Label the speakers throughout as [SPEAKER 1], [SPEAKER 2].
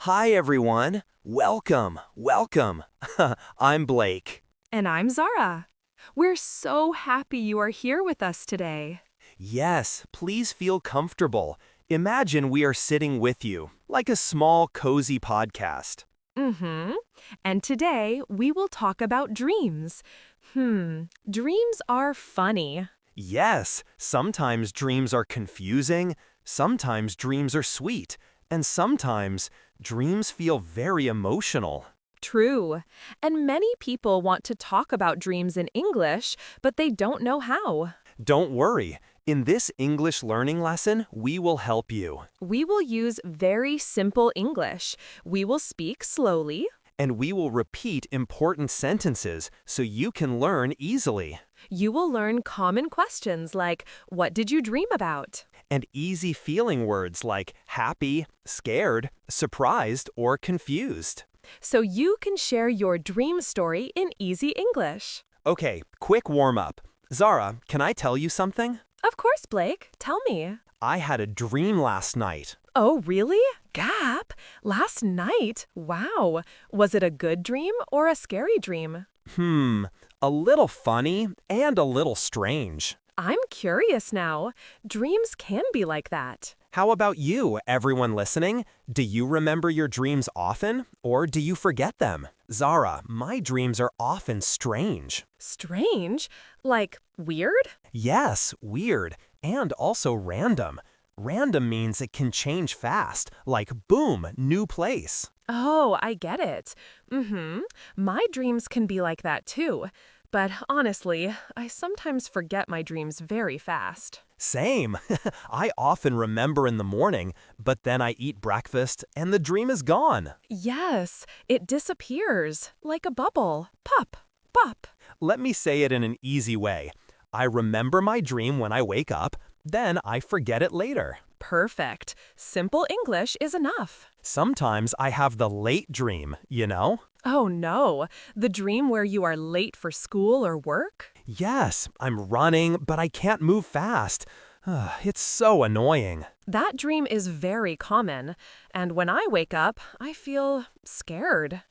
[SPEAKER 1] Hi, everyone. Welcome. I'm Blake.
[SPEAKER 2] And I'm Zara. We're so happy you are here with us today.
[SPEAKER 1] Yes, please feel comfortable. Imagine we are sitting with you, like a small, cozy podcast.
[SPEAKER 2] Mm-hmm. And today we will talk about dreams. Dreams are funny.
[SPEAKER 1] Yes, sometimes dreams are confusing, sometimes dreams are sweet, and sometimes dreams feel very emotional.
[SPEAKER 2] True. And many people want to talk about dreams in English, but they don't know how.
[SPEAKER 1] Don't worry. In this English learning lesson, we will help you.
[SPEAKER 2] We will use very simple English. We will speak slowly.
[SPEAKER 1] And we will repeat important sentences so you can learn easily.
[SPEAKER 2] You will learn common questions like, what did you dream about?
[SPEAKER 1] And easy feeling words like happy, scared, surprised, or confused.
[SPEAKER 2] So you can share your dream story in easy English.
[SPEAKER 1] Okay, quick warm up. Zara, can I tell you something?
[SPEAKER 2] Of course, Blake. Tell me.
[SPEAKER 1] I had a dream last night.
[SPEAKER 2] Oh, really? Gap? Last night? Wow. Was it a good dream or a scary dream?
[SPEAKER 1] A little funny and a little strange.
[SPEAKER 2] I'm curious now. Dreams can be like that.
[SPEAKER 1] How about you, everyone listening? Do you remember your dreams often, or do you forget them? Zara, my dreams are often strange.
[SPEAKER 2] Strange? Like weird?
[SPEAKER 1] Yes, weird, and also random. Random means it can change fast, like boom, new place.
[SPEAKER 2] Oh, I get it. My dreams can be like that too. But honestly, I sometimes forget my dreams very fast.
[SPEAKER 1] Same. I often remember in the morning, but then I eat breakfast and the dream is gone.
[SPEAKER 2] Yes, it disappears like a bubble. Pop, pop.
[SPEAKER 1] Let me say it in an easy way. I remember my dream when I wake up, then I forget it later.
[SPEAKER 2] Perfect. Simple English is enough.
[SPEAKER 1] Sometimes I have the late dream, you know?
[SPEAKER 2] Oh no, the dream where you are late for school or work?
[SPEAKER 1] Yes, I'm running, but I can't move fast. It's so annoying.
[SPEAKER 2] That dream is very common, and when I wake up, I feel scared.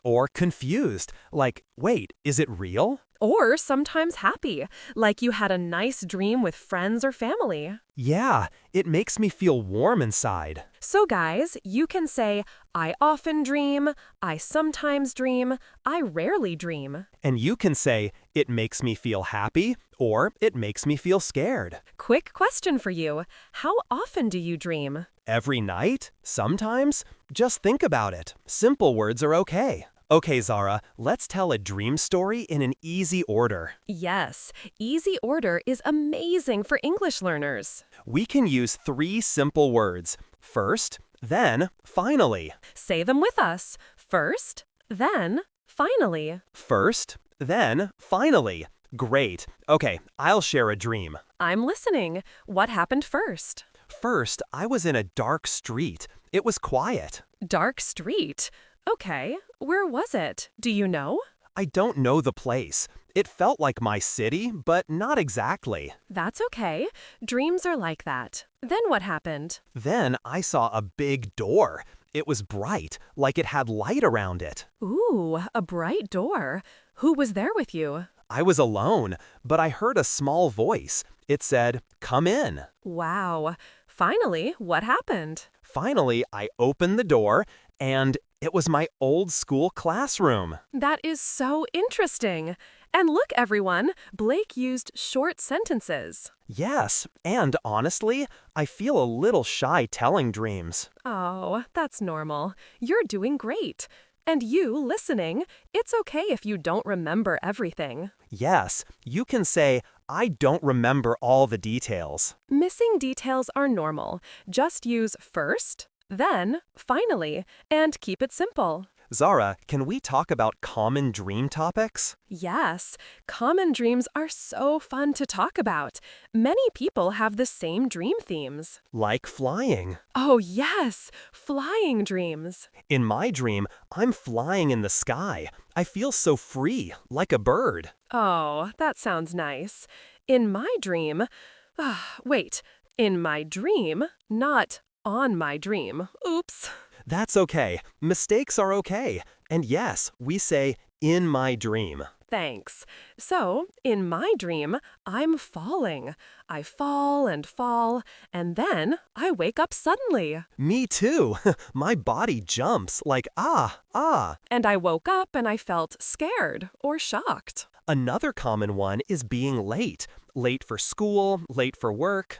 [SPEAKER 1] Or confused. Like, wait, is it real?
[SPEAKER 2] Or sometimes happy, like you had a nice dream with friends or family.
[SPEAKER 1] Yeah, it makes me feel warm inside.
[SPEAKER 2] So guys, you can say, I often dream, I sometimes dream, I rarely dream.
[SPEAKER 1] And you can say, it makes me feel happy, or it makes me feel scared.
[SPEAKER 2] Quick question for you. How often do you dream?
[SPEAKER 1] Every night? Sometimes? Just think about it. Simple words are okay. Okay, Zara, let's tell a dream story in an easy order.
[SPEAKER 2] Yes, easy order is amazing for English learners.
[SPEAKER 1] We can use 3 simple words. First, then, finally.
[SPEAKER 2] Say them with us. First, then, finally.
[SPEAKER 1] First, then, finally. Great. Okay, I'll share a dream.
[SPEAKER 2] I'm listening. What happened first?
[SPEAKER 1] First, I was in a dark street. It was quiet.
[SPEAKER 2] Dark street. Okay, where was it? Do you know?
[SPEAKER 1] I don't know the place. It felt like my city, but not exactly.
[SPEAKER 2] That's okay. Dreams are like that. Then what happened?
[SPEAKER 1] Then I saw a big door. It was bright, like it had light around it.
[SPEAKER 2] Ooh, a bright door. Who was there with you?
[SPEAKER 1] I was alone, but I heard a small voice. It said, "Come in."
[SPEAKER 2] Wow. Finally, what happened?
[SPEAKER 1] Finally, I opened the door, and it was my old school classroom.
[SPEAKER 2] That is so interesting. And look, everyone, Blake used short sentences.
[SPEAKER 1] Yes, and honestly, I feel a little shy telling dreams.
[SPEAKER 2] Oh, that's normal. You're doing great. And you, listening, it's okay if you don't remember everything.
[SPEAKER 1] Yes, you can say, I don't remember all the details.
[SPEAKER 2] Missing details are normal. Just use first, then, finally, and keep it simple.
[SPEAKER 1] Zara, can we talk about common dream topics?
[SPEAKER 2] Yes, common dreams are so fun to talk about. Many people have the same dream themes.
[SPEAKER 1] Like flying.
[SPEAKER 2] Oh, yes, flying dreams.
[SPEAKER 1] In my dream, I'm flying in the sky. I feel so free, like a bird.
[SPEAKER 2] Oh, that sounds nice. In my dream, in my dream, not on my dream. Oops.
[SPEAKER 1] That's okay. Mistakes are okay. And yes, we say, in my dream.
[SPEAKER 2] Thanks. So, in my dream, I'm falling. I fall, and then I wake up suddenly.
[SPEAKER 1] Me too. My body jumps like, ah, ah.
[SPEAKER 2] And I woke up and I felt scared or shocked.
[SPEAKER 1] Another common one is being late. Late for school, late for work.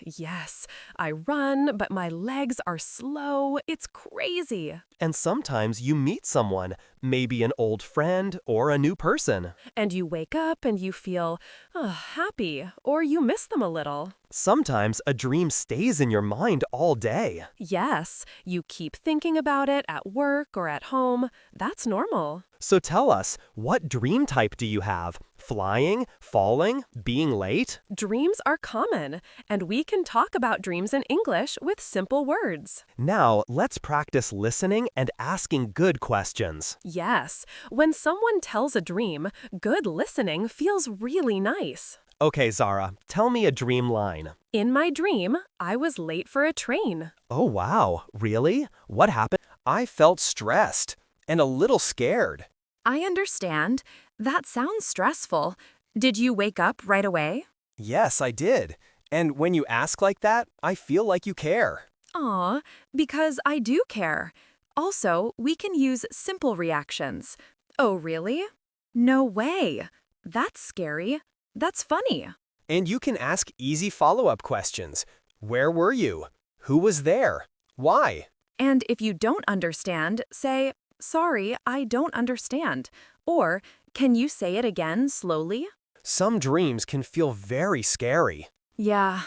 [SPEAKER 2] Yes. I run, but my legs are slow. It's crazy.
[SPEAKER 1] And sometimes you meet someone, maybe an old friend or a new person.
[SPEAKER 2] And you wake up and you feel happy, or you miss them a little.
[SPEAKER 1] Sometimes a dream stays in your mind all day.
[SPEAKER 2] Yes, you keep thinking about it at work or at home. That's normal.
[SPEAKER 1] So tell us, what dream type do you have? Flying, falling, being late?
[SPEAKER 2] Dreams are common, and we can talk about dreams in English with simple words.
[SPEAKER 1] Now, let's practice listening and asking good questions.
[SPEAKER 2] Yes, when someone tells a dream, good listening feels really nice.
[SPEAKER 1] Okay, Zara, tell me a dream line.
[SPEAKER 2] In my dream, I was late for a train.
[SPEAKER 1] Oh, wow. Really? What happened? I felt stressed and a little scared.
[SPEAKER 3] I understand. That sounds stressful. Did you wake up right away?
[SPEAKER 1] Yes, I did. And when you ask like that, I feel like you care.
[SPEAKER 3] Aw, because I do care. Also, we can use simple reactions. Oh, really? No way. That's scary. That's funny.
[SPEAKER 1] And you can ask easy follow-up questions. Where were you? Who was there? Why?
[SPEAKER 3] And if you don't understand, say, sorry, I don't understand. Or, can you say it again slowly?
[SPEAKER 1] Some dreams can feel very scary.
[SPEAKER 3] Yeah.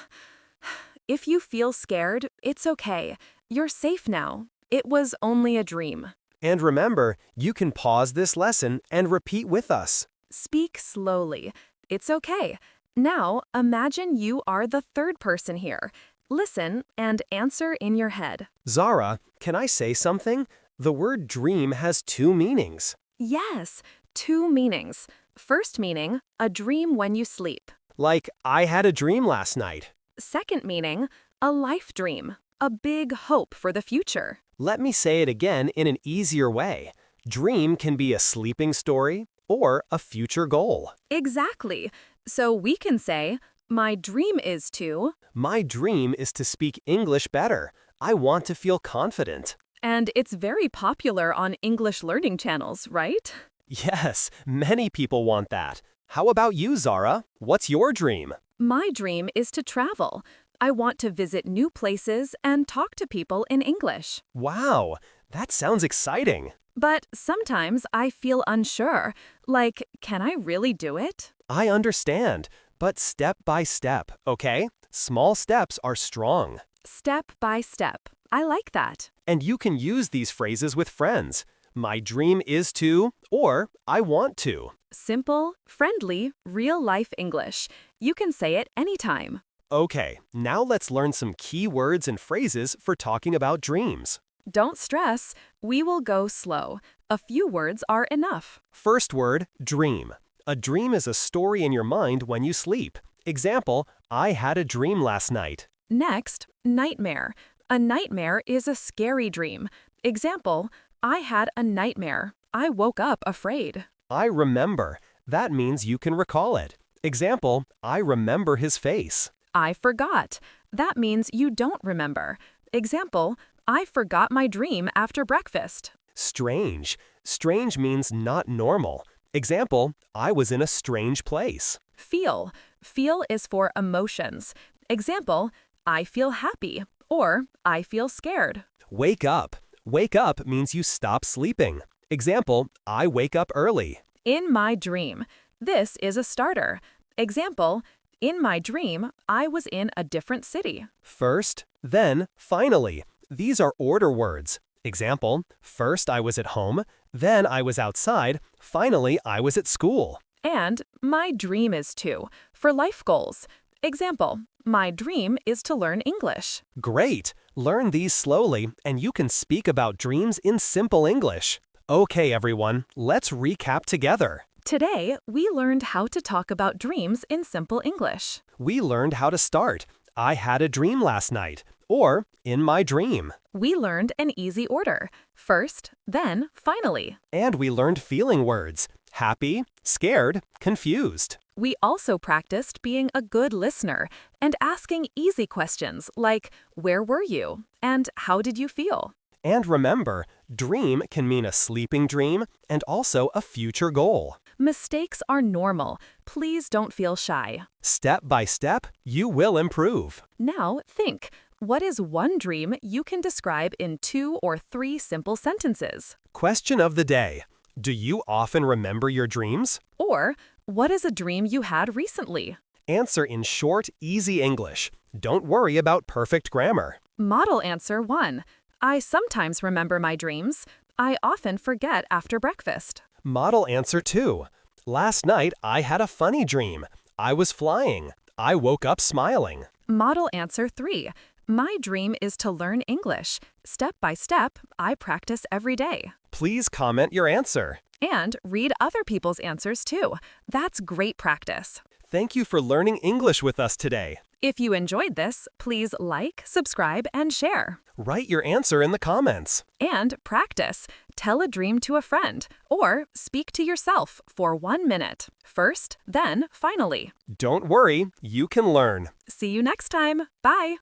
[SPEAKER 3] If you feel scared, it's okay. You're safe now. It was only a dream.
[SPEAKER 1] And remember, you can pause this lesson and repeat with us.
[SPEAKER 3] Speak slowly. It's okay. Now, imagine you are the third person here. Listen and answer in your head.
[SPEAKER 1] Zara, can I say something? The word dream has two meanings.
[SPEAKER 3] Yes, two meanings. First meaning, a dream when you sleep.
[SPEAKER 1] Like, I had a dream last night.
[SPEAKER 3] Second meaning, a life dream, a big hope for the future.
[SPEAKER 1] Let me say it again in an easier way. Dream can be a sleeping story or a future goal.
[SPEAKER 3] Exactly. So we can say, my dream is to...
[SPEAKER 1] My dream is to speak English better. I want to feel confident.
[SPEAKER 3] And it's very popular on English learning channels, right?
[SPEAKER 1] Yes, many people want that. How about you, Zara? What's your dream?
[SPEAKER 3] My dream is to travel. I want to visit new places and talk to people in English.
[SPEAKER 1] Wow, that sounds exciting.
[SPEAKER 3] But sometimes I feel unsure. Like, can I really do it?
[SPEAKER 1] I understand, but step by step, okay? Small steps are strong.
[SPEAKER 3] Step by step. I like that.
[SPEAKER 1] And you can use these phrases with friends. My dream is to, or I want to.
[SPEAKER 3] Simple, friendly, real-life English. You can say it anytime.
[SPEAKER 1] Okay, now let's learn some key words and phrases for talking about dreams.
[SPEAKER 3] Don't stress. We will go slow. A few words are enough.
[SPEAKER 1] First word, dream. A dream is a story in your mind when you sleep. Example, I had a dream last night.
[SPEAKER 3] Next, nightmare. A nightmare is a scary dream. Example, I had a nightmare. I woke up afraid.
[SPEAKER 1] I remember. That means you can recall it. Example, I remember his face.
[SPEAKER 3] I forgot. That means you don't remember. Example, I forgot my dream after breakfast.
[SPEAKER 1] Strange. Strange means not normal. Example, I was in a strange place.
[SPEAKER 3] Feel. Feel is for emotions. Example, I feel happy or I feel scared.
[SPEAKER 1] Wake up. Wake up means you stop sleeping. Example, I wake up early.
[SPEAKER 3] In my dream. This is a starter. Example, in my dream, I was in a different city.
[SPEAKER 1] First, then, finally. These are order words. Example, first I was at home, then I was outside, finally I was at school.
[SPEAKER 3] And my dream is to, for life goals. Example, my dream is to learn English.
[SPEAKER 1] Great! Learn these slowly, and you can speak about dreams in simple English. Okay, everyone, let's recap together.
[SPEAKER 3] Today, we learned how to talk about dreams in simple English.
[SPEAKER 1] We learned how to start. I had a dream last night. or in my dream.
[SPEAKER 2] We learned an easy order. First, then, finally.
[SPEAKER 1] And we learned feeling words: happy, scared, confused.
[SPEAKER 2] We also practiced being a good listener and asking easy questions like, where were you? And how did you feel?
[SPEAKER 1] And remember, dream can mean a sleeping dream and also a future goal.
[SPEAKER 2] Mistakes are normal. Please don't feel shy.
[SPEAKER 1] Step by step, you will improve.
[SPEAKER 2] Now, think. What is one dream you can describe in 2 or 3 simple sentences?
[SPEAKER 1] Question of the day. Do you often remember your dreams?
[SPEAKER 2] Or, what is a dream you had recently?
[SPEAKER 1] Answer in short, easy English. Don't worry about perfect grammar.
[SPEAKER 2] Model answer 1. I sometimes remember my dreams. I often forget after breakfast.
[SPEAKER 1] Model answer 2. Last night, I had a funny dream. I was flying. I woke up smiling.
[SPEAKER 2] Model answer 3. My dream is to learn English. Step by step, I practice every day.
[SPEAKER 1] Please comment your answer.
[SPEAKER 2] And read other people's answers too. That's great practice.
[SPEAKER 1] Thank you for learning English with us today.
[SPEAKER 2] If you enjoyed this, please like, subscribe, and share.
[SPEAKER 1] Write your answer in the comments.
[SPEAKER 2] And practice. Tell a dream to a friend, or speak to yourself for 1 minute. First, then, finally.
[SPEAKER 1] Don't worry, you can learn.
[SPEAKER 2] See you next time. Bye.